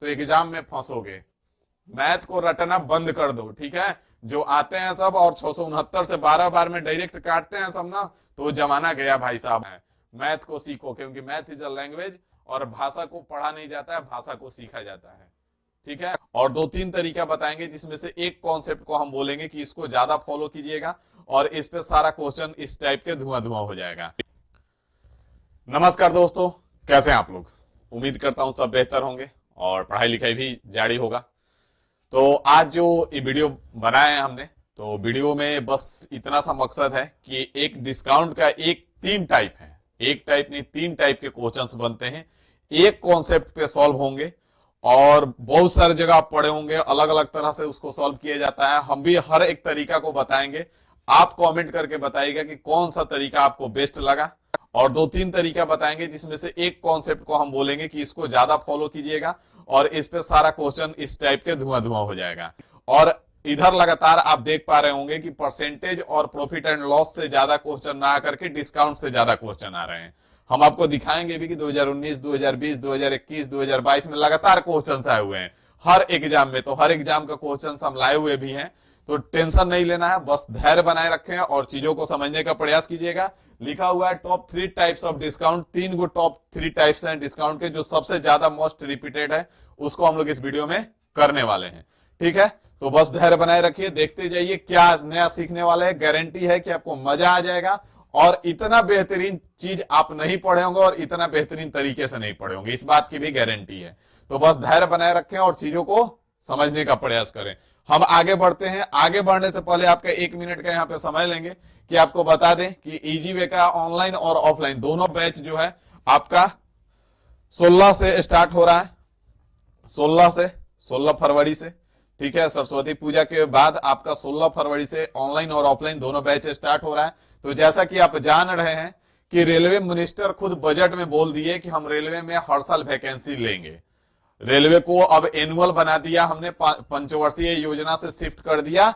तो एग्जाम में फंसोगे। मैथ को रटना बंद कर दो, ठीक है। जो आते हैं सब और 669 से 12 बार में डायरेक्ट काटते हैं सब ना, तो वो जमाना गया भाई साहब है। मैथ को सीखो, क्योंकि मैथ इज अ लैंग्वेज, और भाषा को पढ़ा नहीं जाता है, भाषा को सीखा जाता है, ठीक है। और दो तीन तरीका बताएंगे, जिसमें से एक कॉन्सेप्ट को हम बोलेंगे कि इसको ज्यादा फॉलो कीजिएगा, और इस पे सारा क्वेश्चन इस टाइप के धुआं धुआं हो जाएगा। नमस्कार दोस्तों, कैसे हैं आप लोग। उम्मीद करता हूं सब बेहतर होंगे और पढ़ाई लिखाई भी जारी होगा। तो आज जो ये वीडियो बनाए हैं हमने, तो वीडियो में बस इतना सा मकसद है कि एक डिस्काउंट का एक तीन टाइप है, एक टाइप नहीं तीन टाइप के क्वेश्चंस बनते हैं, एक कॉन्सेप्ट पे सॉल्व होंगे, और बहुत सारी जगह आप पढ़े होंगे, अलग अलग तरह से उसको सॉल्व किया जाता है। हम भी हर एक तरीका को बताएंगे, आप कमेंट करके बताइएगा कि कौन सा तरीका आपको बेस्ट लगा। और दो तीन तरीका बताएंगे, जिसमें से एक कॉन्सेप्ट को हम बोलेंगे कि इसको ज्यादा फॉलो कीजिएगा, और इस पे सारा क्वेश्चन इस टाइप के धुआं धुआं हो जाएगा। और इधर लगातार आप देख पा रहे होंगे कि परसेंटेज और प्रॉफिट एंड लॉस से ज्यादा क्वेश्चन ना आकर के डिस्काउंट से ज्यादा क्वेश्चन आ रहे हैं। हम आपको दिखाएंगे भी कि 2019, 2020, 2021, 2022 में लगातार क्वेश्चंस आए हुए हैं हर एग्जाम में। तो हर एग्जाम का क्वेश्चंस हम लाए हुए भी हैं, तो टेंशन नहीं लेना है, बस धैर्य बनाए रखें और चीजों को समझने का प्रयास कीजिएगा। लिखा हुआ है top 3 types of discount, 3 go top 3 types हैं डिस्काउंट के, जो सबसे ज्यादा मोस्ट रिपीटेड है, उसको हम लोग इस वीडियो में करने वाले हैं, ठीक है। तो बस धैर्य बनाए रखिए, देखते जाइए क्या नया सीखने वाले हैं। गारंटी है कि आपको मजा आ जाएगा, और इतना बेहतरीन चीज आप नहीं पढ़े होंगे और इतना बेहतरीन तरीके से नहीं पढ़े होंगे, इस बात की भी गारंटी है। तो बस धैर्य बनाए रखें और चीजों को समझने का प्रयास करें। हम आगे बढ़ते हैं। आगे बढ़ने से पहले आपका 1 मिनट का यहाँ पे समय लेंगे कि आपको बता दें कि इजी वे का ऑनलाइन और ऑफलाइन दोनों बैच जो है आपका 16 से स्टार्ट हो रहा है, 16 फरवरी से, ठीक है। सरस्वती पूजा के बाद आपका 16 फरवरी से ऑनलाइन और ऑफलाइन दोनों बैच स्टार्ट हो रहा है। तो जैसा कि आप जान रहे हैं कि रेलवे मिनिस्टर खुद बजट में बोल दिए कि हम रेलवे में हर साल वैकेंसी लेंगे। रेलवे को अब एनुअल बना दिया हमने, पंचवर्षीय योजना से शिफ्ट कर दिया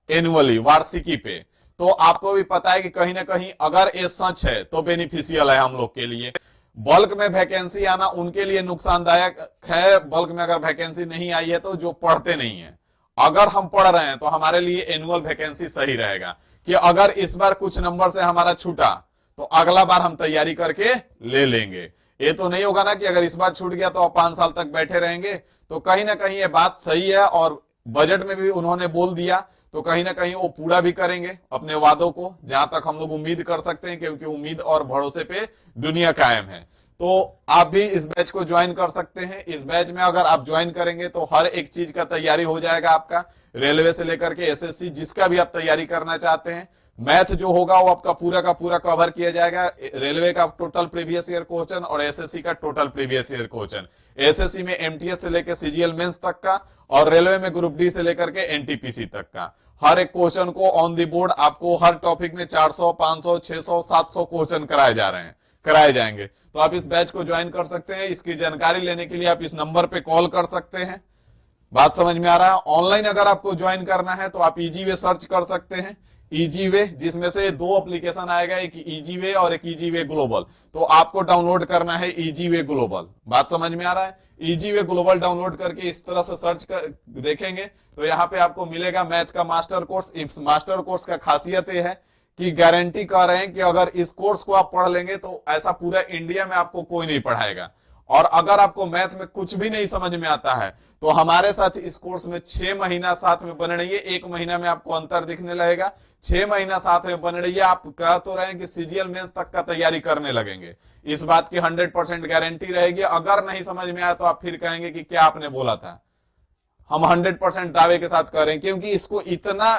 एनुअली, वार्षिकी पे। तो आपको भी पता है कि कहीं ना कहीं अगर ये सच है तो बेनिफिशियल है हम लोग के लिए। बल्क में वैकेंसी आना उनके लिए नुकसानदायक है, बल्क में अगर वैकेंसी नहीं आई है तो जो पढ़ते नहीं है। अगर हम पढ़ रहे हैं तो हमारे लिए एनुअल वैकेंसी सही रहेगा, कि अगर इस बार कुछ नंबर से हमारा छूटा तो अगला बार हम तैयारी करके ले लेंगे। ये तो नहीं होगा ना कि अगर इस बार छूट गया तो अब 5 साल तक बैठे रहेंगे। तो कहीं ना कहीं ये बात सही है, और बजट में भी उन्होंने बोल दिया, तो कहीं ना कहीं वो पूरा भी करेंगे अपने वादों को, जहां तक हम लोग उम्मीद कर सकते हैं, क्योंकि उम्मीद और भरोसे पे दुनिया कायम है। तो आप भी इस बैच को ज्वाइन कर सकते हैं। इस बैच में अगर आप ज्वाइन करेंगे तो हर एक चीज का तैयारी हो जाएगा आपका, रेलवे से लेकर के एसएससी, जिसका भी आप तैयारी करना चाहते हैं। मैथ जो होगा वो आपका पूरा का पूरा कवर किया जाएगा, रेलवे का टोटल प्रीवियस ईयर क्वेश्चन और एसएससी का total previous year question. SSC में एमटीएस से लेकर सीजीएल मेंस तक का, और रेलवे में ग्रुप डी से लेकर के एनटीपीसी तक का हर एक क्वेश्चन को ऑन द बोर्ड आपको हर टॉपिक में 400, 500, 600, 700 क्वेश्चन कराए जा रहे हैं, कराए जाएंगे। तो आप इस बैच को ज्वाइन कर सकते हैं। इसकी जानकारी लेने के लिए आप इस नंबर पे कॉल कर सकते हैं। बात समझ में आ रहा है। ऑनलाइन अगर आपको ज्वाइन करना है तो आप इजी वे सर्च कर सकते हैं, इजी वे, जिसमें से 2 एप्लीकेशन आएगा, एक इजी वे और एक इजी वे ग्लोबल। तो आपको डाउनलोड करना है इजी वे ग्लोबल। बात समझ में आ रहा है। इजी वे ग्लोबल डाउनलोड करके इस तरह से सर्च कर देखेंगे तो यहाँ पे आपको मिलेगा मैथ का मास्टर कोर्स। इस मास्टर कोर्स का खासियत यह है कि गारंटी कर रहे हैं कि अगर इस कोर्स को आप पढ़ लेंगे तो ऐसा पूरा इंडिया में आपको कोई नहीं पढ़ाएगा। और अगर आपको मैथ में कुछ भी नहीं समझ में आता है तो हमारे साथ इस कोर्स में 6 महीना साथ में बन रही है। 1 महीना में आपको अंतर दिखने लगेगा, 6 महीना साथ में बन रही है। आप कह तो रहे हैं कि सीजीएल मेंस तक का तैयारी करने लगेंगे, इस बात की 100% गारंटी रहेगी। अगर नहीं समझ में आया तो आप फिर कहेंगे कि क्या आपने बोला था। हम 100% दावे के साथ कह रहे हैं, क्योंकि इसको इतना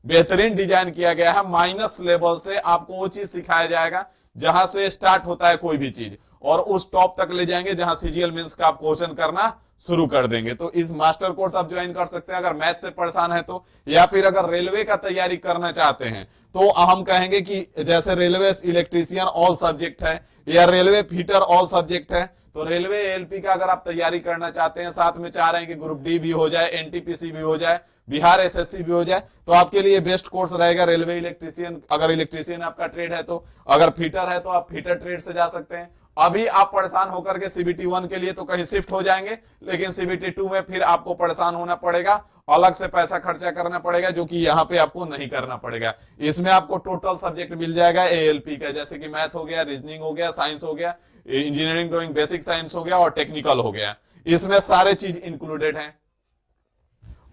बेहतरीन डिजाइन किया गया है। माइनस लेवल से आपको वो चीज सिखाया जाएगा जहां से स्टार्ट होता है कोई भी चीज, और उस टॉप तक ले जाएंगे जहां सीजीएल मेंस का आप क्वेश्चन करना शुरू कर देंगे। तो इस मास्टर कोर्स आप ज्वाइन कर सकते हैं अगर मैथ से परेशान है तो, या फिर अगर रेलवे का तैयारी करना चाहते हैं तो हम कहेंगे कि जैसे रेलवे इलेक्ट्रीशियन ऑल सब्जेक्ट है, या रेलवे फिटर ऑल सब्जेक्ट है, तो रेलवे एलपी का अगर आप तैयारी करना चाहते हैं, साथ में चाह रहे हैं कि ग्रुप डी भी हो जाए, एनटीपीसी भी हो जाए, बिहार एसएससी भी हो जाए, तो आपके लिए बेस्ट कोर्स रहेगा रेलवे इलेक्ट्रीशियन। अगर इलेक्ट्रीशियन आपका ट्रेड है तो, अगर फिटर है तो आप फिटर ट्रेड से जा सकते हैं, अभी आप परेशान होकर के सीबीटी 1 के लिए तो कहीं शिफ्ट हो जाएंगे, लेकिन सीबीटी 2 में फिर आपको परेशान होना पड़ेगा, अलग से पैसा खर्चा करना पड़ेगा, जो कि यहाँ पे आपको नहीं करना पड़ेगा। इसमें आपको टोटल सब्जेक्ट मिल जाएगा एएलपी का, जैसे कि मैथ हो गया, रीजनिंग हो गया, साइंस हो गया, इंजीनियरिंग ड्राइंग बेसिक साइंस हो गया और टेक्निकल हो गया। इसमें सारे चीज इंक्लूडेड हैं।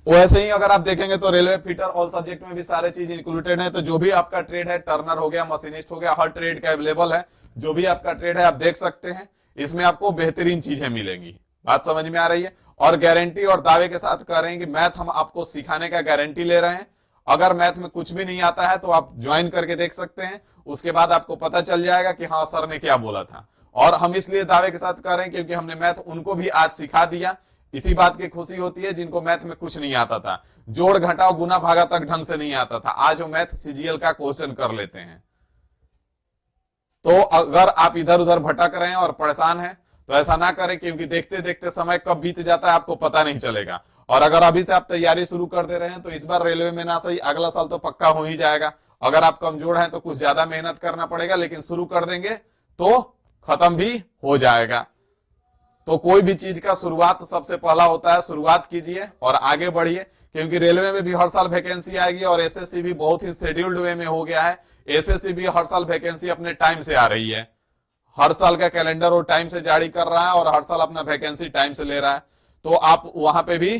वैसे ही अगर आप देखेंगे तो रेलवे फिटर ऑल सब्जेक्ट में भी सारे चीज इंक्लूडेड है। तो जो भी आपका ट्रेड है, टर्नर हो गया, मशीनिस्ट हो गया, हर ट्रेड का अवेलेबल है। जो भी आपका ट्रेड है आप देख सकते हैं, इसमें आपको बेहतरीन चीजें मिलेंगी। बात समझ में आ रही है? और गारंटी और दावे के साथ कह रहे हैं कि मैथ हम आपको सिखाने का गारंटी ले रहे हैं। अगर मैथ में कुछ भी नहीं आता है तो आप ज्वाइन करके देख सकते हैं, उसके बाद आपको पता चल जाएगा कि हाँ सर ने क्या बोला था। और हम इसलिए दावे के साथ कह रहे हैं क्योंकि हमने मैथ उनको भी आज सिखा दिया। इसी बात की खुशी होती है जिनको मैथ में कुछ नहीं आता था, जोड़ घटाओ गुना भागा तक ढंग से नहीं आता था, आज वो मैथ सीजीएल का क्वेश्चन कर लेते हैं। तो अगर आप इधर उधर भटक रहे हैं और परेशान हैं तो ऐसा ना करें, क्योंकि देखते देखते समय कब बीत जाता है आपको पता नहीं चलेगा। और अगर अभी से आप तैयारी शुरू कर दे रहे हैं तो इस बार रेलवे में ना सही अगला साल तो पक्का हो ही जाएगा। अगर आप कमजोर हैं तो कुछ ज्यादा मेहनत करना पड़ेगा, लेकिन शुरू कर देंगे तो खत्म भी हो जाएगा। तो कोई भी चीज का शुरुआत सबसे पहला होता है, शुरुआत कीजिए और आगे बढ़िए, क्योंकि रेलवे में भी हर साल वैकेंसी आएगी और एसएससी भी बहुत ही शेड्यूल्ड वे में हो गया है। एसएससी भी हर साल वैकेंसी अपने टाइम से आ रही है, हर साल का कैलेंडर वो टाइम से जारी कर रहा है और हर साल अपना वैकेंसी टाइम से ले रहा है। तो आप वहां पे भी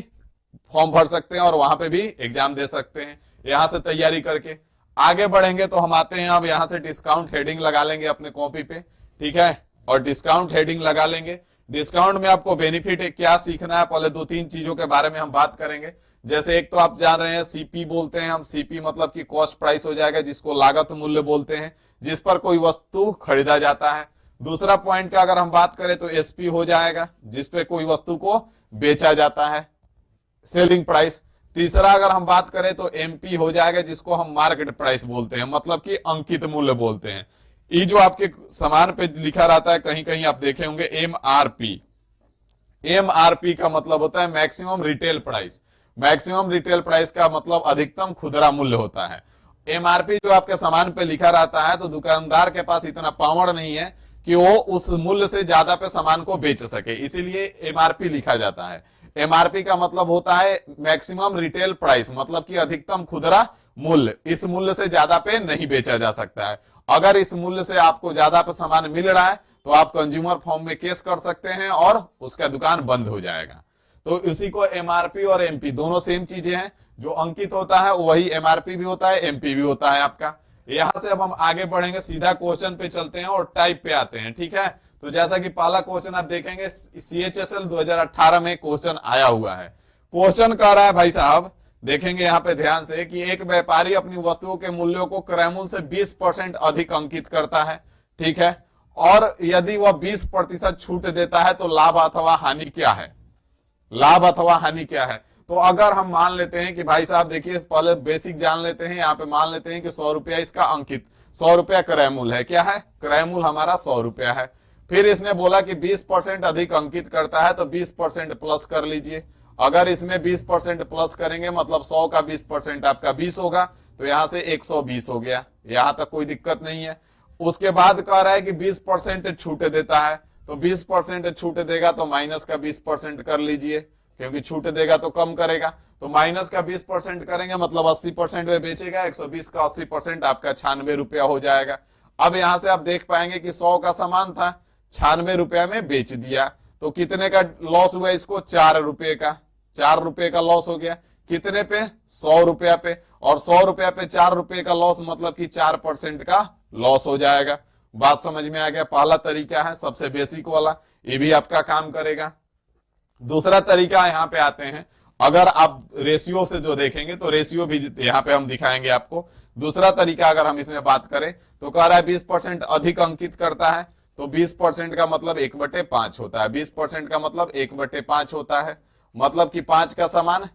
फॉर्म भर सकते हैं और वहां पे भी एग्जाम दे सकते हैं, यहां से तैयारी करके आगे बढ़ेंगे। तो हम आते हैं अब यहां से डिस्काउंट हेडिंग लगा लेंगे अपने कॉपी पे, ठीक है, और डिस्काउंट हेडिंग लगा लेंगे। डिस्काउंट में आपको बेनिफिट क्या सीखना है, पहले दो तीन चीजों के बारे में हम बात करेंगे। जैसे एक तो आप जान रहे हैं सीपी बोलते हैं हम, सीपी मतलब कि कॉस्ट प्राइस हो जाएगा, जिसको लागत मूल्य बोलते हैं, जिस पर कोई वस्तु खरीदा जाता है। दूसरा पॉइंट का अगर हम बात करें तो एसपी हो जाएगा, जिसपे कोई वस्तु को बेचा जाता है, सेलिंग प्राइस। तीसरा अगर हम बात करें तो एमपी हो जाएगा, जिसको हम मार्केट प्राइस बोलते हैं, मतलब कि अंकित मूल्य बोलते हैं। ये जो आपके सामान पे लिखा रहता है, कहीं कहीं आप देखे होंगे एमआरपी। एमआरपी का मतलब होता है maximum retail price. Maximum retail price का मतलब अधिकतम खुदरा मूल्य होता है। एमआरपी जो आपके सामान पे लिखा रहता है, तो दुकानदार के पास इतना पावर नहीं है कि वो उस मूल्य से ज्यादा पे सामान को बेच सके, इसीलिए एमआरपी लिखा जाता है। एमआरपी का मतलब होता है मैक्सिमम रिटेल प्राइस, मतलब कि अधिकतम खुदरा मूल्य। इस मूल्य से ज्यादा पे नहीं बेचा जा सकता है। अगर इस मूल्य से आपको ज्यादा पे सामान मिल रहा है तो आप कंज्यूमर फॉर्म में केस कर सकते हैं और उसका दुकान बंद हो जाएगा। तो इसी को एमआरपी और एमपी दोनों सेम चीजें हैं। जो अंकित होता है वही एमआरपी भी होता है, एमपी भी होता है आपका। यहां से अब हम आगे बढ़ेंगे, सीधा क्वेश्चन पे चलते हैं और टाइप पे आते हैं, ठीक है। तो जैसा कि पहला क्वेश्चन आप देखेंगे, सीएचएसएल 2018 में क्वेश्चन आया हुआ है। क्वेश्चन कह रहा है भाई साहब, देखेंगे यहाँ पे ध्यान से, कि एक व्यापारी अपनी वस्तुओं के मूल्यों को क्रय मूल्य से 20% अधिक अंकित करता है, ठीक है, और यदि वह 20% छूट देता है तो लाभ अथवा हानि क्या है। लाभ अथवा हानि क्या है। तो अगर हम मान लेते हैं कि भाई साहब देखिए, पहले बेसिक जान लेते हैं। यहाँ पे मान लेते हैं कि 100 रुपया इसका अंकित, 100 रुपया क्रय मूल्य है। क्या है? क्रय मूल्य हमारा 100 रुपया है। फिर इसने बोला कि 20% अधिक अंकित करता है, तो 20% प्लस कर लीजिए। अगर इसमें 20% प्लस करेंगे मतलब 100 का 20% आपका 20 होगा, तो यहां से 120 हो गया। यहां तक कोई दिक्कत नहीं है। उसके बाद कह रहा है कि 20% छूट देता है, तो 20% छूट देगा तो माइनस का 20% कर लीजिए, क्योंकि छूट देगा तो कम करेगा। तो माइनस का 20% करेंगे मतलब 80% में बेचेगा, 120 का 80% आपका 96 रुपया हो जाएगा। अब यहां से आप देख पाएंगे कि 100 का सामान था, 96 रुपया में बेच दिया, तो कितने का लॉस हुआ इसको? 4 रुपये का। 4 रुपये का लॉस हो गया। कितने पे? 100 रुपया पे। और 100 रुपया पे 4 रुपये का लॉस मतलब कि 4% का लॉस हो जाएगा। बात समझ में आ गया? पहला तरीका है सबसे बेसिक वाला, ये भी आपका काम करेगा। दूसरा तरीका यहाँ पे आते हैं, अगर आप रेशियो से जो देखेंगे तो रेशियो भी यहाँ पे हम दिखाएंगे आपको। दूसरा तरीका अगर हम इसमें बात करें तो कह रहा है 20% अधिक अंकित करता है, तो 20% का मतलब 1/5 होता है। 20% का मतलब 1/5 होता है, मतलब कि 5 का सामान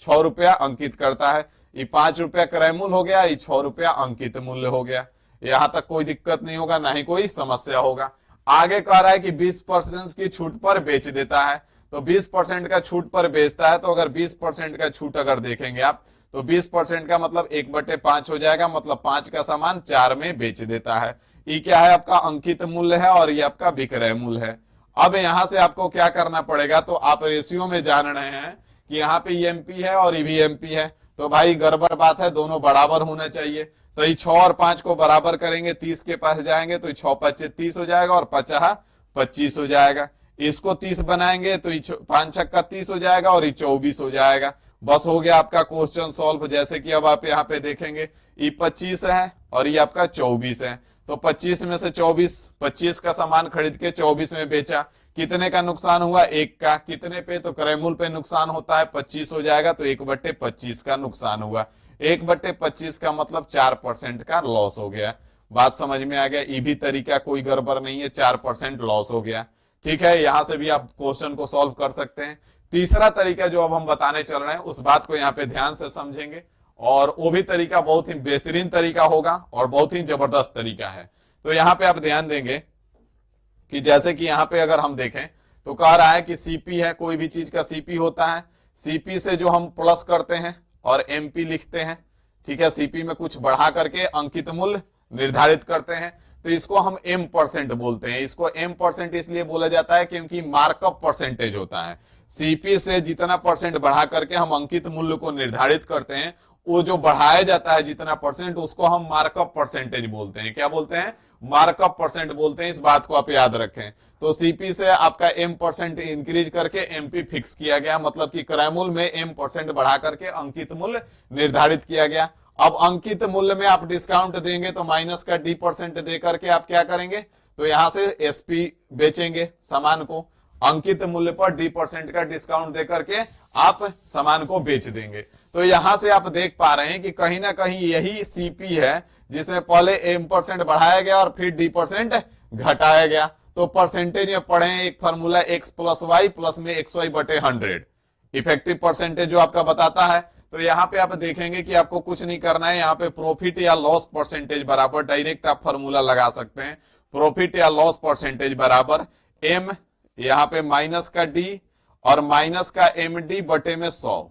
6 रुपया अंकित करता है। ये 5 रुपया क्रय मूल्य हो गया, ये 6 रुपया अंकित मूल्य हो गया। यहां तक कोई दिक्कत नहीं होगा, ना ही कोई समस्या होगा। आगे कह रहा है कि 20% की छूट पर बेच देता है, तो 20% का छूट पर बेचता है। तो अगर 20% का छूट अगर देखेंगे आप, तो 20% का मतलब 1/5 हो जाएगा, मतलब 5 का सामान 4 में बेच देता है। ये क्या है आपका अंकित मूल्य है और ये आपका विक्रय मूल्य है। अब यहां से आपको क्या करना पड़ेगा, तो आप रेशियो में जान रहे हैं कि यहाँ पे ईएमपी है और ईवीएमपी है, तो भाई गड़बड़ बात है, दोनों बराबर होना चाहिए। तो ये 6 और 5 को बराबर करेंगे, 30 के पास जाएंगे तो 6 25 30 हो जाएगा और 50 25 हो जाएगा। इसको 30 बनाएंगे तो 5 छक्का 30 हो जाएगा और ये 24 हो जाएगा। बस हो गया आपका क्वेश्चन सॉल्व। जैसे कि अब आप यहाँ पे देखेंगे ये 25 है और ये आपका 24 है, तो 25 में से 25 का सामान खरीद के 24 में बेचा, कितने का नुकसान हुआ, 1 का। कितने पे, तो क्रय मूल्य पे नुकसान होता है 25 हो जाएगा, तो 1/25 का नुकसान हुआ। 1/25 का मतलब 4% का लॉस हो गया। बात समझ में आ गया। ये भी तरीका कोई गड़बड़ नहीं है, 4% लॉस हो गया। ठीक है, यहां से भी आप क्वेश्चन को सॉल्व कर सकते हैं। तीसरा तरीका जो अब हम बताने चल रहे हैं उस बात को यहाँ पे ध्यान से समझेंगे, और वो भी तरीका बहुत ही बेहतरीन तरीका होगा और बहुत ही जबरदस्त तरीका है। तो यहाँ पे आप ध्यान देंगे कि जैसे कि यहाँ पे अगर हम देखें तो कह रहा है कि सीपी है, कोई भी चीज का सीपी होता है, सीपी से जो हम प्लस करते हैं और एमपी लिखते हैं, ठीक है, सीपी में कुछ बढ़ा करके अंकित मूल्य निर्धारित करते हैं, तो इसको हम M% बोलते हैं। इसको M% इसलिए बोला जाता है क्योंकि मार्कअप परसेंटेज होता है। सीपी से जितना परसेंट बढ़ा करके हम अंकित मूल्य को निर्धारित करते हैं, वो जो बढ़ाया जाता है जितना परसेंट, उसको हम मार्कअप परसेंटेज बोलते हैं। क्या बोलते हैं, मार्कअप परसेंट बोलते हैं। इस बात को आप याद रखें। तो सीपी से आपका M% इंक्रीज करके एमपी फिक्स किया गया, मतलब कि क्रय मूल्य में M% बढ़ा करके अंकित मूल्य निर्धारित किया गया। अब अंकित मूल्य में आप डिस्काउंट देंगे तो माइनस का D% दे करके आप क्या करेंगे, तो यहां से एसपी बेचेंगे सामान को, अंकित मूल्य पर D% का डिस्काउंट दे करके आप सामान को बेच देंगे। तो यहां से आप देख पा रहे हैं कि कहीं ना कहीं यही सीपी है जिसमें पहले M% बढ़ाया गया और फिर D% घटाया गया। तो परसेंटेज में पढ़े एक formula x plus y plus में xy/100 इफेक्टिव परसेंटेज जो आपका बताता है। तो यहाँ पे आप देखेंगे कि आपको कुछ नहीं करना है, यहाँ पे प्रॉफिट या लॉस परसेंटेज बराबर डायरेक्ट आप फॉर्मूला लगा सकते हैं। प्रॉफिट या लॉस परसेंटेज बराबर m, यहाँ पे माइनस का d और माइनस का md बटे में 100,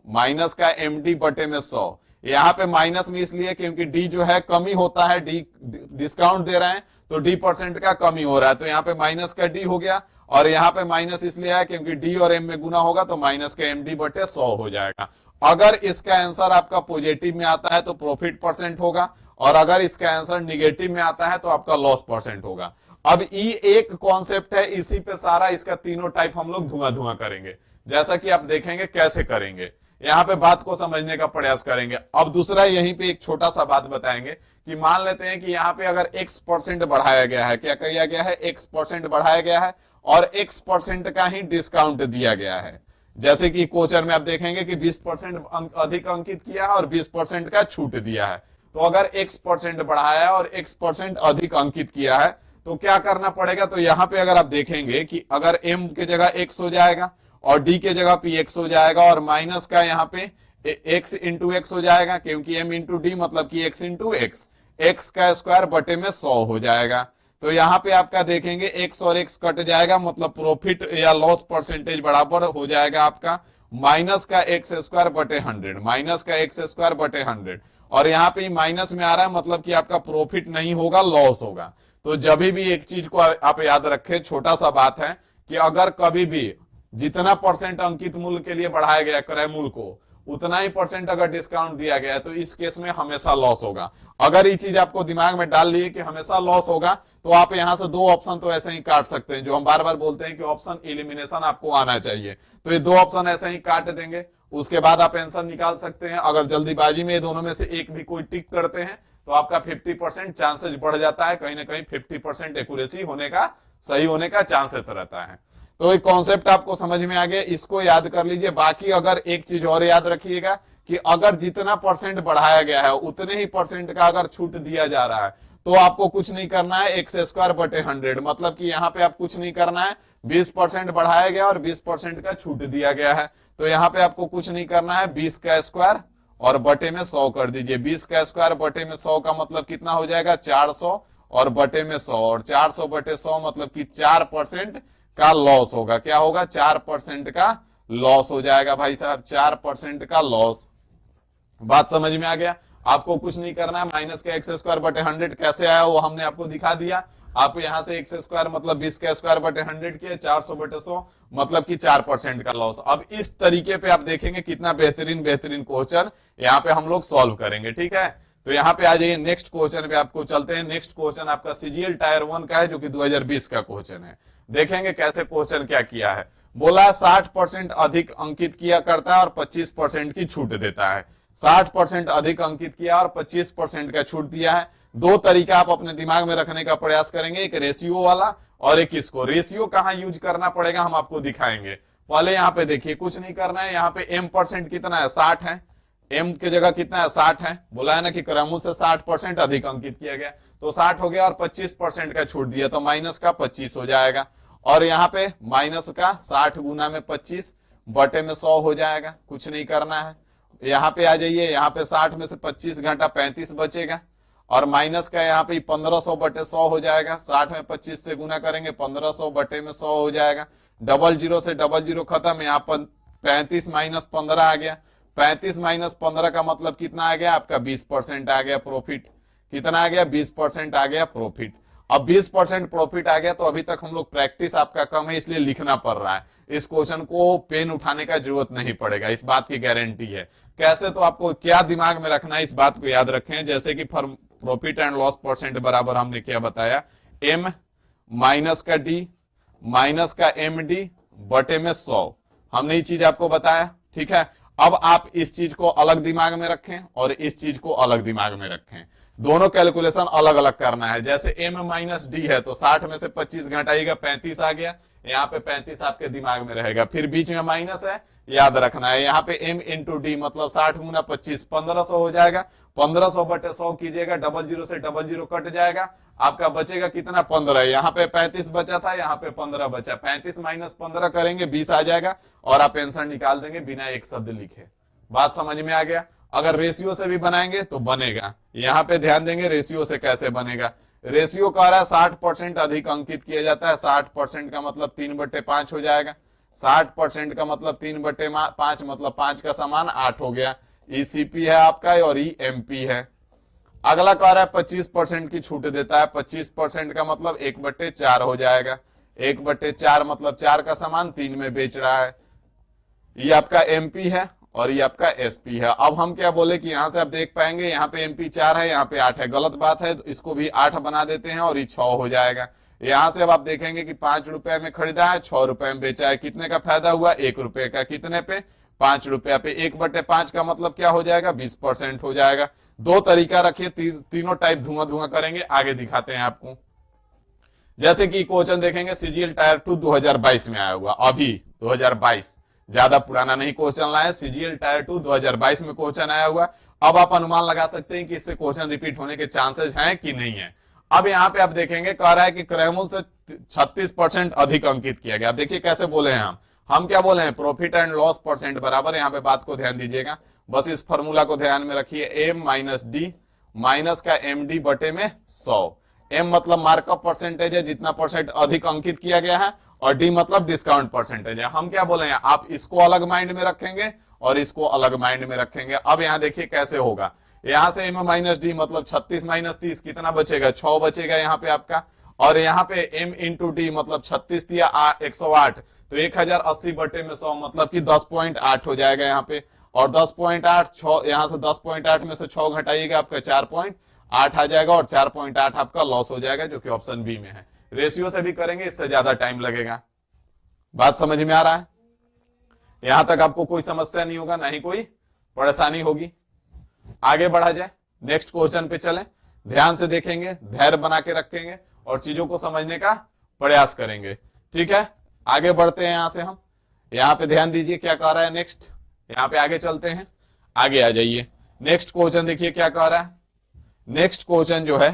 माइनस का md बटे में 100। यहाँ पे माइनस में इसलिए क्योंकि d जो है कमी होता है, d डिस्काउंट दे रहे हैं तो D% का कमी हो रहा है, तो यहाँ पे माइनस का d हो गया, और यहाँ पे माइनस इसलिए है क्योंकि d और m में गुना होगा तो माइनस का md बटे 100 हो जाएगा। अगर इसका आंसर आपका पॉजिटिव में आता है तो प्रॉफिट परसेंट होगा, और अगर इसका आंसर निगेटिव में आता है तो आपका लॉस परसेंट होगा। अब ये एक कॉन्सेप्ट है, इसी पे सारा इसका तीनों टाइप हम लोग धुआं करेंगे, जैसा कि आप देखेंगे कैसे करेंगे। यहाँ पे बात को समझने का प्रयास करेंगे। अब दूसरा यहीं पे एक छोटा सा बात बताएंगे कि मान लेते हैं कि यहाँ पे अगर x% बढ़ाया गया है, क्या किया गया है, x% बढ़ाया गया है और x% का ही डिस्काउंट दिया गया है। जैसे कि कोचर में आप देखेंगे कि 20% अधिक अंकित किया है और 20% का छूट दिया है। तो अगर x% बढ़ाया है और x% अधिक अंकित किया है तो क्या करना पड़ेगा, तो यहाँ पे अगर आप देखेंगे कि अगर m के जगह x हो जाएगा और d के जगह पे x हो जाएगा और माइनस का यहाँ पे x इंटू x हो जाएगा, क्योंकि m इंटू डी मतलब कि x इंटू x का स्क्वायर बटे में 100 हो जाएगा। तो यहाँ पे आपका देखेंगे x और x कट जाएगा, मतलब प्रॉफिट या लॉस परसेंटेज बराबर हो जाएगा आपका माइनस का x स्क्वायर बटे 100, माइनस का x स्क्वायर बटे 100, और यहाँ पे माइनस में आ रहा है मतलब कि आपका प्रॉफिट नहीं होगा, लॉस होगा। तो जब भी एक चीज को आप याद रखें, छोटा सा बात है कि अगर कभी भी जितना परसेंट अंकित मूल्य के लिए बढ़ाया गया क्रय मूल्य को, उतना ही परसेंट अगर डिस्काउंट दिया गया है तो इस केस में हमेशा लॉस होगा। अगर ये चीज आपको दिमाग में डाल लिए कि हमेशा लॉस होगा, तो आप यहां से 2 ऑप्शन तो ऐसे ही काट सकते हैं, जो हम बार बार बोलते हैं कि ऑप्शन एलिमिनेशन आपको आना चाहिए। तो ये 2 ऑप्शन ऐसे ही काट देंगे, उसके बाद आप आंसर निकाल सकते हैं। अगर जल्दीबाजी में दोनों में से एक भी कोई टिक करते हैं तो आपका 50% चांसेस बढ़ जाता है, कहीं ना कहीं 50% एक्यूरेसी होने का, सही होने का चांसेस रहता है। तो एक कॉन्सेप्ट आपको समझ में आ गया, इसको याद कर लीजिए। बाकी अगर एक चीज और याद रखिएगा कि अगर जितना परसेंट बढ़ाया गया है उतने ही परसेंट का अगर छूट दिया जा रहा है तो आपको कुछ नहीं करना है, एक्स स्क्वायर बटे 100, मतलब कि यहाँ पे आप कुछ नहीं करना है, 20% बढ़ाया गया और 20% का छूट दिया गया है, तो यहाँ पे आपको कुछ नहीं करना है, 20 का स्क्वायर और बटे में 100 कर दीजिए। 20 का स्क्वायर बटे में 100 का मतलब कितना हो जाएगा, 400 और बटे में 100, और 400 बटे 100 मतलब कि 4% का लॉस होगा। क्या होगा, 4% का लॉस हो जाएगा भाई साहब, 4% का लॉस। बात समझ में आ गया। आपको कुछ नहीं करना है, माइनस का एक्स स्क्वायर बटे 100 कैसे आया वो हमने आपको दिखा दिया। आप यहां से एक्स स्क्वायर मतलब 20 का स्क्वायर बटे 100 किया, 400 बटे 100 मतलब कि 4% का लॉस। अब इस तरीके पे आप देखेंगे कितना बेहतरीन बेहतरीन क्वेश्चन यहाँ पे हम लोग सॉल्व करेंगे, ठीक है। तो यहाँ पे आ जाइए नेक्स्ट क्वेश्चन पे आपको चलते हैं। नेक्स्ट क्वेश्चन आपका सीजीएल टायर 1 का है जो कि 2020 का क्वेश्चन है। देखेंगे कैसे क्वेश्चन क्या किया है। बोला 60% अधिक अंकित किया करता है और 25% की छूट देता है। 60% अधिक अंकित किया और 25% का छूट दिया है। दो तरीका आप अपने दिमाग में रखने का प्रयास करेंगे, एक रेशियो वाला और एक इसको। रेशियो कहां यूज करना पड़ेगा हम आपको दिखाएंगे। पहले यहाँ पे देखिए कुछ नहीं करना है, यहाँ पे m% कितना है 60 है, m की जगह कितना है 60 है। बोला है ना कि क्रमूल से 60% अधिक अंकित किया गया, तो 60 हो गया और 25% का छूट दिया तो माइनस का 25 हो जाएगा। और यहाँ पे माइनस का 60 गुना में 25 बटे में 100 हो जाएगा, कुछ नहीं करना है। यहाँ पे आ जाइए, यहाँ पे 60 में से 25 घंटा 35 बचेगा और माइनस का यहाँ पे 1500 बटे 100 हो जाएगा। 60 में 25 से गुना करेंगे 1500 बटे में 100 हो जाएगा। डबल जीरो से डबल जीरो खत्म, यहाँ पर 35 माइनस 15 आ गया। 35 माइनस 15 का मतलब कितना आ गया आपका 20% आ गया प्रॉफिट। कितना आ गया 20% आ गया प्रॉफिट। अब 20% प्रॉफिट आ गया तो अभी तक हम लोग प्रैक्टिस आपका कम है इसलिए लिखना पड़ रहा है। इस क्वेश्चन को पेन उठाने का जरूरत नहीं पड़ेगा, इस बात की गारंटी है। कैसे, तो आपको क्या दिमाग में रखना है इस बात को याद रखें। जैसे कि प्रॉफिट एंड लॉस परसेंट बराबर हमने क्या बताया, एम माइनस का डी माइनस का एम डी बटे में 100, हमने ये चीज आपको बताया, ठीक है। अब आप इस चीज को अलग दिमाग में रखें और इस चीज को अलग दिमाग में रखें, दोनों कैलकुलेशन अलग अलग करना है। जैसे m माइनस डी है तो 60 में से 25 घटाइएगा 35 आ गया, यहाँ पे 35 आपके दिमाग में रहेगा। फिर बीच में माइनस है, याद रखना है। यहाँ पे m इंटू डी मतलब 60 गुना 25 1500 हो जाएगा। 1500 बटे 100 कीजिएगा, डबल जीरो से डबल जीरो कट जाएगा, आपका बचेगा कितना 15। यहाँ पे 35 बचा था, यहाँ पे 15 बचा। 35 माइनस 15 करेंगे 20 आ जाएगा और आप आंसर निकाल देंगे बिना एक शब्द लिखे। बात समझ में आ गया। अगर रेशियो से भी बनाएंगे तो बनेगा। यहाँ पे ध्यान देंगे रेशियो से कैसे बनेगा। रेशियो कह रहा है 60% अधिक अंकित किया जाता है। 60% का मतलब 3/5 हो जाएगा। 60% का मतलब 3/5 मतलब 5 का समान 8 हो गया। ईसीपी है आपका और ईएमपी है। अगला कह रहा है 25% की छूट देता है। 25% का मतलब 1/4 हो जाएगा। 1/4 मतलब 4 का समान 3 में बेच रहा है। ये आपका एमपी है और ये आपका एसपी है। अब हम क्या बोले कि यहां से आप देख पाएंगे यहाँ पे एमपी 4 है, यहाँ पे 8 है। गलत बात है, तो इसको भी 8 बना देते हैं और ये 6 हो जाएगा। यहां से अब आप देखेंगे कि 5 रुपए में खरीदा है, 6 रुपए में बेचा है। कितने का फायदा हुआ 1 रुपए का। कितने पे 5 रुपया पे। 1/5 का मतलब क्या हो जाएगा 20% हो जाएगा। दो तरीका रखिए, तीनों टाइप धुआं धुआं करेंगे, आगे दिखाते हैं आपको। जैसे कि क्वेश्चन देखेंगे सीजीएल टायर 2 2022 में आया हुआ, अभी 2022, ज्यादा पुराना नहीं क्वेश्चन लाया। सीजीएल टायर 2 2022 में क्वेश्चन आया हुआ। अब आप अनुमान लगा सकते हैं कि इससे क्वेश्चन रिपीट होने के चांसेस हैं कि नहीं है। अब यहाँ पे आप देखेंगे कह रहा है कि क्रयमूल्य से 36% अधिक अंकित किया गया। अब देखिए कैसे बोले हैं हम क्या बोले हैं, प्रॉफिट एंड लॉस परसेंट बराबर। यहाँ पे बात को ध्यान दीजिएगा, बस इस फॉर्मूला को ध्यान में रखिए। एम माइनस डी माइनस का एम डी बटे में 100। एम मतलब मार्कअप परसेंटेज है, जितना परसेंट अधिक अंकित किया गया है, और डी मतलब डिस्काउंट परसेंटेज है। हम क्या बोले हैं, आप इसको अलग माइंड में रखेंगे और इसको अलग माइंड में रखेंगे। अब यहाँ देखिए कैसे होगा। यहां से एम माइनस डी मतलब 36 माइनस 30 कितना बचेगा 6 बचेगा यहाँ पे आपका। और यहाँ पे m इंटू डी मतलब 36 दिया 108 तो 1080 बटे में 100 मतलब कि 10.8 हो जाएगा यहाँ पे। और 10.8 6 यहाँ से 10.8 में से 6 घटाइएगा आपका 4.8 आ जाएगा और 4.8 आपका लॉस हो जाएगा, जो कि ऑप्शन बी में है। रेशियो से भी करेंगे इससे ज्यादा टाइम लगेगा। बात समझ में आ रहा है? यहां तक आपको कोई समस्या नहीं होगा, ना ही कोई परेशानी होगी। आगे बढ़ा जाए, नेक्स्ट क्वेश्चन पे चलें। ध्यान से देखेंगे, धैर्य बना के रखेंगे और चीजों को समझने का प्रयास करेंगे, ठीक है। आगे बढ़ते हैं, यहां से हम यहां पे ध्यान दीजिए क्या कह रहा है नेक्स्ट। यहां पे आगे चलते हैं, आगे आ जाइए। नेक्स्ट क्वेश्चन देखिए क्या कह रहा है। नेक्स्ट क्वेश्चन जो है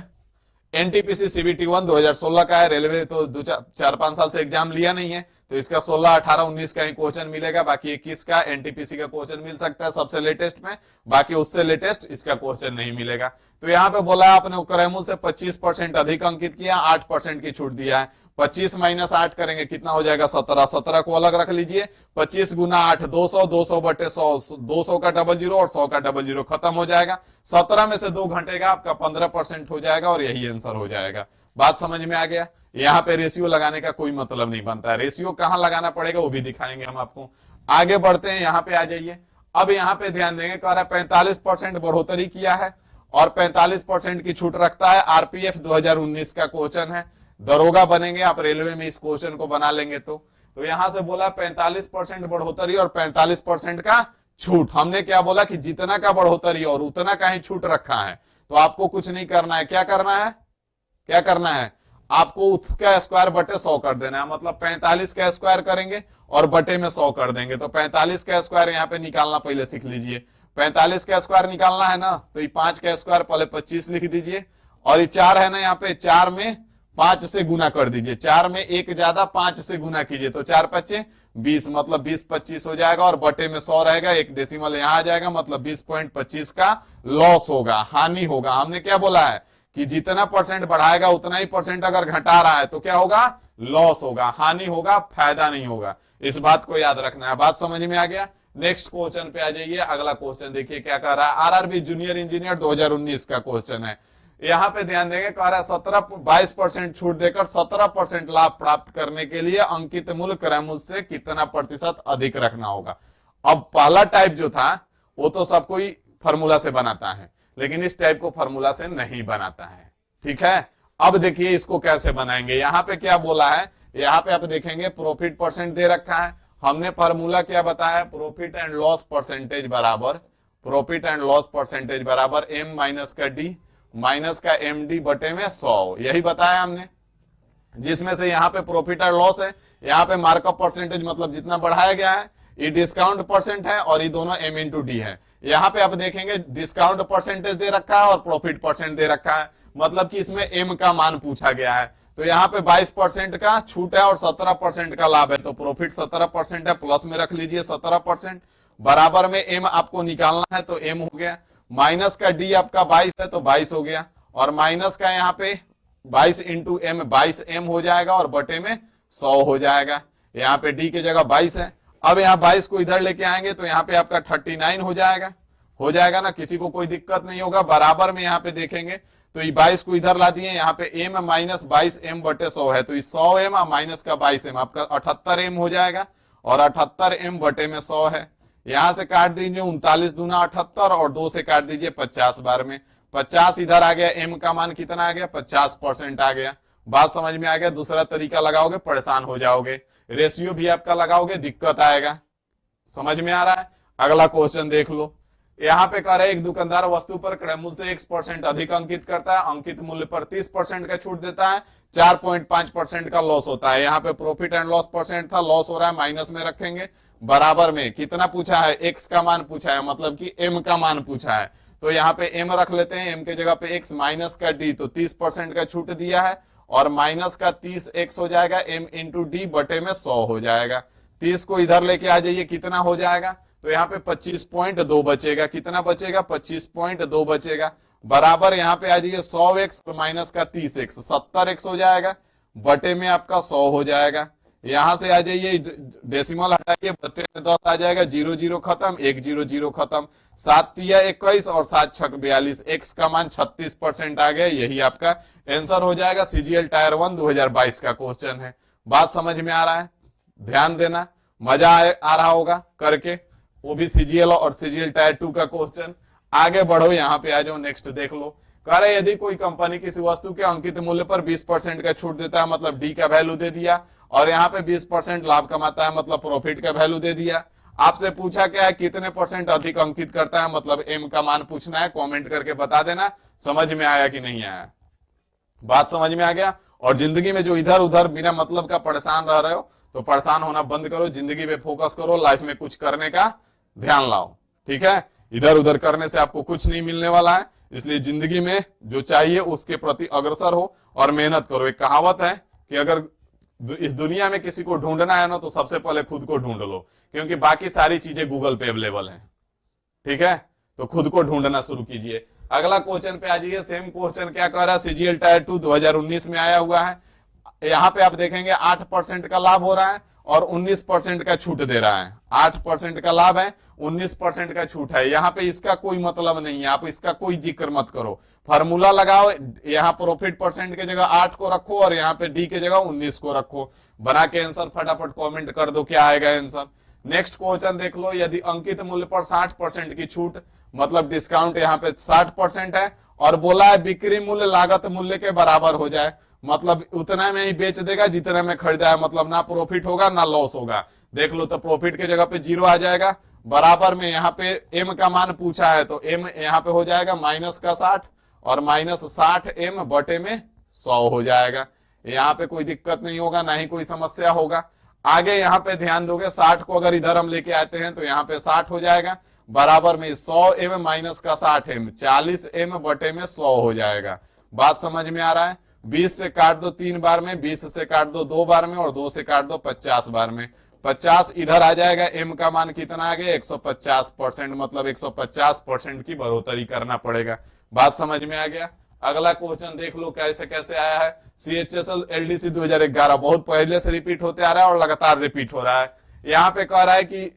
एनटीपीसी सीबीटी 1 2016 का है। रेलवे तो 4-5 साल से एग्जाम लिया नहीं है, तो इसका 16, 18, 19 का ही क्वेश्चन मिलेगा, बाकी 21 का एनटीपीसी का क्वेश्चन मिल सकता है सबसे लेटेस्ट में, बाकी उससे लेटेस्ट इसका क्वेश्चन नहीं मिलेगा। तो यहाँ पे बोला आपने क्रैमूल से 25% अधिक अंकित किया, 8% की छूट दिया है। 25 माइनस 8 करेंगे कितना हो जाएगा 17, 17 को अलग रख लीजिए, 25 गुना 8 200, 200 बटे 100, 200 का डबल जीरो और 100 का डबल जीरो खत्म हो जाएगा। 17 में से 2 घटेगा आपका 15% हो जाएगा और यही आंसर हो जाएगा। बात समझ में आ गया। यहाँ पे रेशियो लगाने का कोई मतलब नहीं बनता है, रेशियो कहां लगाना पड़ेगा वो भी दिखाएंगे हम आपको। आगे बढ़ते हैं, यहाँ पे आ जाइए। अब यहाँ पे ध्यान देंगे, कह रहा है 45% बढ़ोतरी किया है और 45% की छूट रखता है। आरपीएफ 2019 का क्वेश्चन है, दरोगा बनेंगे आप रेलवे में, इस क्वेश्चन को बना लेंगे तो यहां से बोला 45% बढ़ोतरी और 45% का छूट। हमने क्या बोला कि जितना का बढ़ोतरी और उतना का ही छूट रखा है, तो आपको कुछ नहीं करना है। क्या करना है, क्या करना है, आपको उसका स्क्वायर बटे 100 कर देना है। मतलब 45 का स्क्वायर करेंगे और बटे में 100 कर देंगे। तो 45 का स्क्वायर यहाँ पे निकालना पहले सीख लीजिए। 45 का स्क्वायर निकालना है ना, तो ये 5 का स्क्वायर पहले 25 लिख दीजिए, और ये 4 है ना, यहाँ पे 4 में 5 से गुना कर दीजिए। 4 में 1 ज्यादा, 5 से गुना कीजिए, तो 4 5 20, मतलब 20 25 हो जाएगा और बटे में 100 रहेगा, एक डेसिमल यहाँ आ जाएगा, मतलब 20.25 का लॉस होगा, हानि होगा। हमने क्या बोला है कि जितना परसेंट बढ़ाएगा उतना ही परसेंट अगर घटा रहा है तो क्या होगा, लॉस होगा, हानि होगा, फायदा नहीं होगा। इस बात को याद रखना है। बात समझ में आ गया। नेक्स्ट क्वेश्चन पे आ जाइए। अगला क्वेश्चन देखिए क्या कर रहा है, आरआरबी जूनियर इंजीनियर 2019 का क्वेश्चन है। यहाँ पे ध्यान देंगे, कह रहा है 22% छूट देकर 17% लाभ प्राप्त करने के लिए अंकित मूल्य क्रयमूल्य से कितना प्रतिशत अधिक रखना होगा। अब पहला टाइप जो था वो तो सब कोई फॉर्मूला से बनाता है, लेकिन इस टाइप को फॉर्मूला से नहीं बनाता है, ठीक है। अब देखिए इसको कैसे बनाएंगे। यहाँ पे क्या बोला है, यहाँ पे आप देखेंगे प्रॉफिट परसेंट दे रखा है। हमने फॉर्मूला क्या बताया, प्रॉफिट एंड लॉस परसेंटेज बराबर, प्रॉफिट एंड लॉस परसेंटेज बराबर एम माइनस का डी माइनस का एम डी बटे में 100, यही बताया हमने। जिसमें से यहाँ पे प्रॉफिट और लॉस है, यहाँ पे मार्कअप परसेंटेज मतलब जितना बढ़ाया गया है, ये डिस्काउंट परसेंट है और ये दोनों एम इंटू डी है। यहाँ पे आप देखेंगे डिस्काउंट परसेंटेज दे रखा है और प्रॉफिट परसेंट दे रखा है, मतलब कि इसमें एम का मान पूछा गया है। तो यहाँ पे 22% का छूट है और 17% का लाभ है, तो प्रॉफिट 17% है, प्लस में रख लीजिए 17%, बराबर में एम आपको निकालना है तो एम हो गया, माइनस का डी आपका 22 है तो 22 हो गया, और माइनस का यहाँ पे 22 इंटू एम 22 एम हो जाएगा और बटे में 100 हो जाएगा। यहाँ पे डी की जगह 22 है। अब यहाँ 22 को इधर लेके आएंगे तो यहाँ पे आपका 39 हो जाएगा ना, किसी को कोई दिक्कत नहीं होगा। बराबर में यहाँ पे देखेंगे तो ये 22 को इधर ला दिए, यहाँ पे एम माइनस 22 एम बटे 100 है, तो ये 100 एम माइनस का 22 एम आपका 78 एम हो जाएगा, और 78 एम बटे में 100 है। यहां से काट दीजिए 39 दूना 78 और 2 से काट दीजिए 50 बार में, 50 इधर आ गया, एम का मान कितना आ गया 50% आ गया। बात समझ में आ गया। दूसरा तरीका लगाओगे परेशान हो जाओगे, रेशियो भी आपका लगाओगे दिक्कत आएगा। समझ में आ रहा है। अगला क्वेश्चन देख लो। यहाँ पे कह रहे एक दुकानदार वस्तु पर क्रय मूल्य से 1% अधिक अंकित करता है, अंकित मूल्य पर 30% का छूट देता है, 4.5% का लॉस होता है। यहाँ पे प्रॉफिट एंड लॉस परसेंट था, लॉस हो रहा है, माइनस में रखेंगे। बराबर में कितना पूछा है, एक्स का मान पूछा है, मतलब कि एम का मान पूछा है, तो यहाँ पे एम रख लेते हैं, एम के जगह पे एक्स माइनस का डी, तो 30% का छूट दिया है और माइनस का 30 एक्स हो जाएगा, एम इंटू डी बटे में 100 हो जाएगा। 30 को इधर लेके आ जाइए, कितना हो जाएगा, तो यहाँ पे 25.2 बचेगा। कितना बचेगा, 25.2 बचेगा। बराबर यहाँ पे आ जाइए 100 एक्स माइनस का 30 एक्स 70 एक्स हो जाएगा, बटे में आपका 100 हो जाएगा। यहां से आ जाइए, डेसिमल हटाइए, बटे में 10 आ जाएगा, 0 0 खत्म, 1 0 0 खत्म, 7 तिया 21 और 7 छक 42, एक्स का मान 36% आ गया। यही आपका आंसर हो जाएगा। सीजीएल टायर 1 2022 का क्वेश्चन है। बात समझ में आ रहा है, ध्यान देना, मजा आ रहा होगा करके, वो भी सीजीएल और सीजीएल टायर 2 का क्वेश्चन। आगे बढ़ो, यहाँ पे आ जाओ, नेक्स्ट देख लो। कह रहे यदि कोई कंपनी किसी वस्तु के अंकित मूल्य पर 20% का छूट देता है, मतलब डी का वैल्यू दे दिया, और यहाँ पे 20% लाभ कमाता है, मतलब प्रॉफिट का वैल्यू दे दिया। आपसे पूछा क्या है, कितने परसेंट अधिक अंकित करता है, मतलब एम का मान पूछना है। कमेंट करके बता देना समझ में आया कि नहीं आया। बात समझ में आ गया। और जिंदगी में जो इधर उधर बिना मतलब का परेशान रह रहे हो, तो परेशान होना बंद करो, जिंदगी पे फोकस करो, लाइफ में कुछ करने का ध्यान लाओ, ठीक है। इधर उधर करने से आपको कुछ नहीं मिलने वाला है, इसलिए जिंदगी में जो चाहिए उसके प्रति अग्रसर हो और मेहनत करो। एक कहावत है कि अगर इस दुनिया में किसी को ढूंढना है ना तो सबसे पहले खुद को ढूंढ लो, क्योंकि बाकी सारी चीजें गूगल पे अवेलेबल है। ठीक है, तो खुद को ढूंढना शुरू कीजिए। अगला क्वेश्चन पे आ जाइए। सेम क्वेश्चन क्या कह रहा है, सीजीएल टायर 2 2019 में आया हुआ है। यहाँ पे आप देखेंगे 8% का लाभ हो रहा है और 19% का छूट दे रहा है। 8% का लाभ है, 19% का छूट है। यहाँ पे इसका कोई मतलब नहीं है, आप इसका कोई जिक्र मत करो। फार्मूला लगाओ, यहाँ प्रॉफिट परसेंट के जगह 8 को रखो और यहाँ पे डी के जगह 19 को रखो। बना के आंसर फटाफट कमेंट कर दो क्या आएगा आंसर। नेक्स्ट क्वेश्चन देख लो। यदि अंकित मूल्य पर 60% की छूट, मतलब डिस्काउंट यहाँ पे 60% है, और बोला है बिक्री मूल्य लागत मूल्य के बराबर हो जाए, मतलब उतना में ही बेच देगा जितना में खरीदा है, मतलब ना प्रॉफिट होगा ना लॉस होगा। देख लो तो प्रॉफिट के जगह पे 0 आ जाएगा, बराबर में यहाँ पे एम का मान पूछा है तो एम यहाँ पे हो जाएगा माइनस का 60 और माइनस 60 एम बटे में 100 हो जाएगा। यहाँ पे कोई दिक्कत नहीं होगा, ना ही कोई समस्या होगा। आगे यहाँ पे ध्यान दोगे, 60 को अगर इधर हम लेके आते हैं तो यहाँ पे 60 हो जाएगा, बराबर में 100 एम माइनस का 60 एम 40 एम बटे में 100 हो जाएगा। बात समझ में आ रहा है। 20 से काट दो 3 बार में, 20 से काट दो 2 बार में और 2 से काट दो 50 बार में। 50 इधर आ जाएगा, एम का मान कितना आ गया 150%, मतलब 150% की बढ़ोतरी करना पड़ेगा। बात समझ में आ गया। अगला क्वेश्चन देख लो कैसे कैसे आया है। सीएचएसएल एलडीसी 2011 बहुत पहले से रिपीट होते आ रहा है और लगातार रिपीट हो रहा है। यहाँ पे कह रहा है कि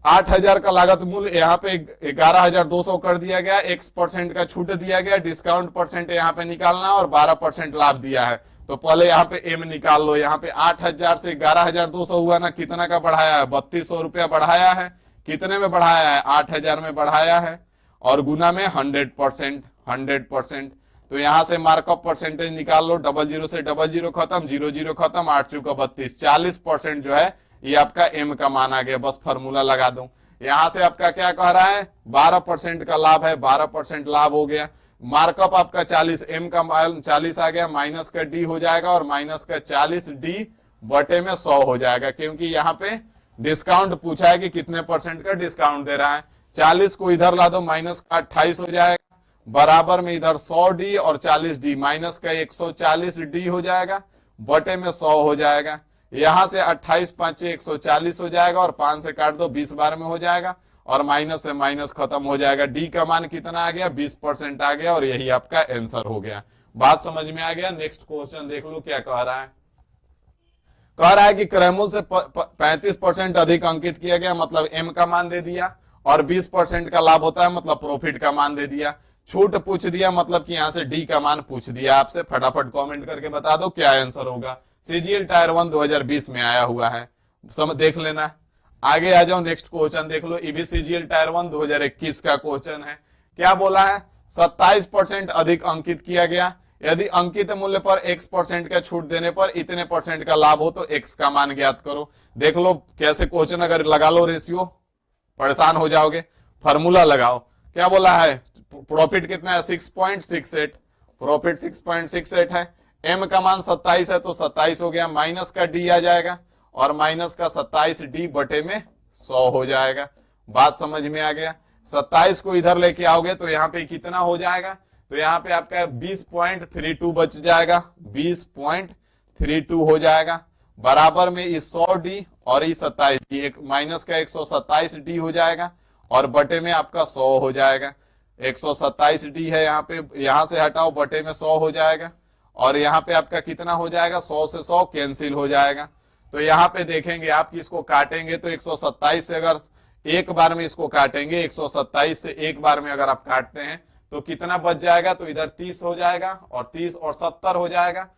8000 का लागत मूल्य यहाँ पे 11200 कर दिया गया, X% का छूट दिया गया, डिस्काउंट परसेंट यहाँ पे निकालना और 12% लाभ दिया है। तो पहले यहाँ पे एम निकाल लो। यहाँ पे 8000 से 11200 हुआ ना, कितना का बढ़ाया है 3200 रुपया बढ़ाया है। कितने में बढ़ाया है 8000 में बढ़ाया है और गुना में 100%। तो यहाँ से मार्कअप परसेंटेज निकाल लो, 00 से 00 खत्म, 00 खत्म, 8 चुका 32, 40% जो है ये आपका एम का मान आ गया। बस फार्मूला लगा दूं। यहां से आपका क्या कह रहा है 12% का लाभ है, 12% लाभ हो गया। मार्कअप आपका 40, एम का मान 40 आ गया, माइनस का डी हो जाएगा और माइनस का 40 डी बटे में 100 हो जाएगा, क्योंकि यहाँ पे डिस्काउंट पूछा है कि कितने परसेंट का डिस्काउंट दे रहा है। 40 को इधर ला दो, माइनस का 28 हो जाएगा, बराबर में इधर 100 डी और 40 डी, माइनस का 140 डी हो जाएगा, बटे में 100 हो जाएगा। यहां से 28 5 140 हो जाएगा और 5 से काट दो 20 बार में हो जाएगा और माइनस से माइनस खत्म हो जाएगा। डी का मान कितना आ गया 20% आ गया और यही आपका आंसर हो गया। बात समझ में आ गया। नेक्स्ट क्वेश्चन देख लो क्या कह रहा है। कह रहा है कि क्रय मूल्य से 35% अधिक अंकित किया गया, मतलब एम का मान दे दिया, और 20% का लाभ होता है मतलब प्रॉफिट का मान दे दिया। छूट पूछ दिया, मतलब कि यहां से डी का मान पूछ दिया आपसे। फटाफट कमेंट करके बता दो क्या आंसर होगा। सीजीएल टायर 1 2020 में आया हुआ है, समझ देख लेना। आगे आ जाओ, नेक्स्ट क्वेश्चन देख लो। ये भी सीजीएल टायर 1 2021 का क्वेश्चन है। क्या बोला है 27% अधिक अंकित किया गया। यदि अंकित मूल्य पर X% का छूट देने पर इतने परसेंट का लाभ हो तो X का मान ज्ञात करो। देख लो कैसे क्वेश्चन, अगर लगा लो रेशियो परेशान हो जाओगे। फार्मूला लगाओ। क्या बोला है प्रॉफिट कितना है 6.68, प्रॉफिट 6.68 है। एम का मान 27 है तो 27 हो गया, माइनस का डी आ जाएगा और माइनस का 27 डी बटे में 100 हो जाएगा। बात समझ में आ गया। 27 को इधर लेके आओगे तो यहाँ पे कितना हो जाएगा, तो यहाँ पे आपका 20.32 बच जाएगा, 20.32 हो जाएगा, बराबर में इस 100 डी और इस 27 डी, एक माइनस का 127 डी हो जाएगा और बटे में आपका 100 हो जाएगा। 127 डी है यहाँ पे, यहां से हटाओ, बटे में 100 हो जाएगा और यहाँ पे आपका कितना हो जाएगा 100 से 100 कैंसिल हो जाएगा। तो यहाँ पे देखेंगे आप इसको काटेंगे तो 127 से अगर एक बार में इसको काटेंगे, 127 से एक बार में अगर आप काटते हैं तो कितना बच जाएगा, तो इधर 30 हो जाएगा और 30 और 70 हो जाएगा,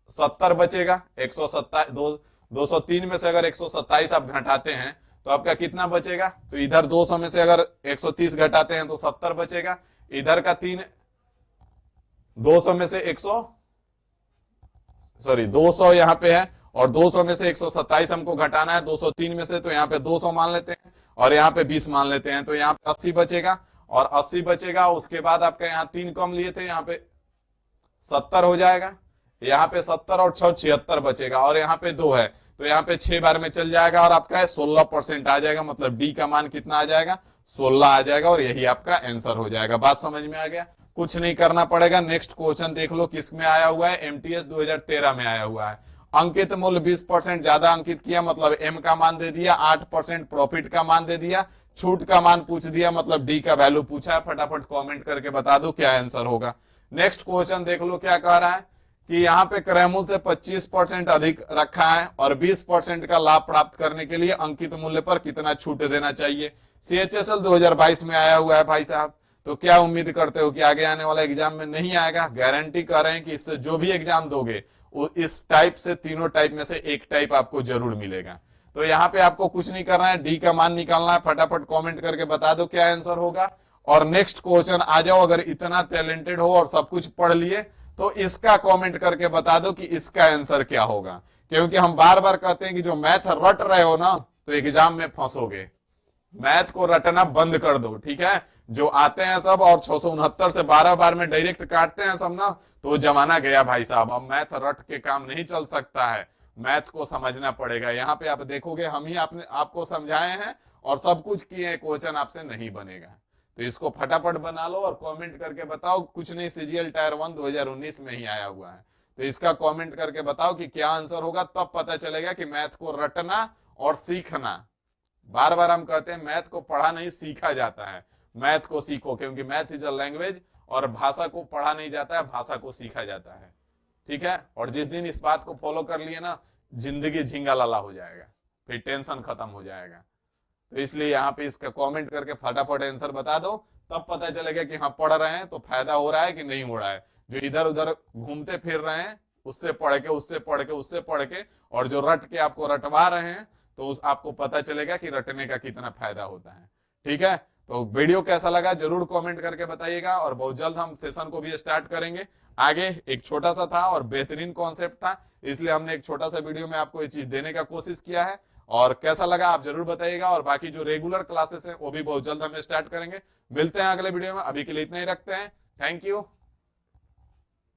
70 बचेगा। 203 में से अगर 127 आप घटाते हैं तो आपका कितना बचेगा, तो इधर 200 में से अगर 130 घटाते हैं तो 70 बचेगा। इधर का 200 में से 200 यहाँ पे है और 200 में से 127 हमको घटाना है 203 में से, तो यहाँ पे 200 मान लेते हैं और यहाँ पे 20 मान लेते हैं, तो यहाँ पे 80 बचेगा और 80 बचेगा। उसके बाद आपका यहाँ 3 कम लिए थे, यहाँ पे 70 हो जाएगा, यहाँ पे 70 और 6 76 बचेगा और यहाँ पे 2 है तो यहाँ पे 6 बार में चल जाएगा और आपका 16% आ जाएगा, मतलब डी का मान कितना आ जाएगा 16 आ जाएगा और यही आपका आंसर हो जाएगा। बात समझ में आ गया। कुछ नहीं करना पड़ेगा। नेक्स्ट क्वेश्चन देख लो किस में आया हुआ है, एमटीएस 2013 में आया हुआ है। अंकित मूल्य 20% ज्यादा अंकित किया, मतलब एम का मान दे दिया, 8% प्रॉफिट का मान दे दिया, छूट का मान पूछ दिया, मतलब डी का वैल्यू पूछा है। फटाफट कमेंट करके बता दो क्या आंसर होगा। नेक्स्ट क्वेश्चन देख लो क्या कह रहा है कि यहाँ पे क्रय मूल्य से 25% अधिक रखा है और 20% का लाभ प्राप्त करने के लिए अंकित मूल्य पर कितना छूट देना चाहिए। सीएचएसएल 2022 में आया हुआ है भाई साहब। तो क्या उम्मीद करते हो कि आगे आने वाला एग्जाम में नहीं आएगा? गारंटी कर रहे हैं कि इससे जो भी एग्जाम दोगे वो इस टाइप से, तीनों टाइप में से एक टाइप आपको जरूर मिलेगा। तो यहाँ पे आपको कुछ नहीं करना है, डी का मान निकालना है। फटाफट कमेंट करके बता दो क्या आंसर होगा। और नेक्स्ट क्वेश्चन आ जाओ, अगर इतना टैलेंटेड हो और सब कुछ पढ़ लिए तो इसका कमेंट करके बता दो कि इसका आंसर क्या होगा। क्योंकि हम बार बार कहते हैं कि जो मैथ रट रहे हो ना तो एग्जाम में फंसोगे। मैथ को रटना बंद कर दो, ठीक है। जो आते हैं सब और 669 से 12 बार में डायरेक्ट काटते हैं सब ना, तो जमाना गया भाई साहब। अब मैथ रट के काम नहीं चल सकता है, मैथ को समझना पड़ेगा। यहाँ पे आप देखोगे हम ही आपको समझाए हैं और सब कुछ किए, क्वेश्चन आपसे नहीं बनेगा। तो इसको फटाफट बना लो और कमेंट करके बताओ। कुछ नहीं, सीजीएल टायर 1 2019 में ही आया हुआ है। तो इसका कमेंट करके बताओ कि क्या आंसर होगा, तब पता चलेगा कि मैथ को रटना और सीखना। बार बार हम कहते हैं मैथ को पढ़ा नहीं सीखा जाता है, मैथ को सीखो, क्योंकि मैथ इज अ लैंग्वेज और भाषा को पढ़ा नहीं जाता है, भाषा को सीखा जाता है, ठीक है। और जिस दिन इस बात को फॉलो कर लिए ना, जिंदगी झिंगा लाला हो जाएगा, फिर टेंशन खत्म हो जाएगा। तो इसलिए यहाँ पे इसका कमेंट करके फटाफट आंसर बता दो, तब पता चलेगा कि हाँ पढ़ रहे हैं तो फायदा हो रहा है कि नहीं हो रहा है। जो इधर उधर घूमते फिर रहे हैं, उससे पढ़ के उससे पढ़ के उससे पढ़ के, और जो रट के आपको रटवा रहे हैं, तो उस आपको पता चलेगा कि रटने का कितना फायदा होता है, ठीक है। तो वीडियो कैसा लगा जरूर कमेंट करके बताइएगा। और बहुत जल्द हम सेशन को भी स्टार्ट करेंगे। आगे एक छोटा सा था और बेहतरीन कॉन्सेप्ट था, इसलिए हमने एक छोटा सा वीडियो में आपको ये चीज देने का कोशिश किया है। और कैसा लगा आप जरूर बताइएगा। और बाकी जो रेगुलर क्लासेस है वो भी बहुत जल्द हम स्टार्ट करेंगे। मिलते हैं अगले वीडियो में, अभी के लिए इतना ही रखते हैं। Thank you.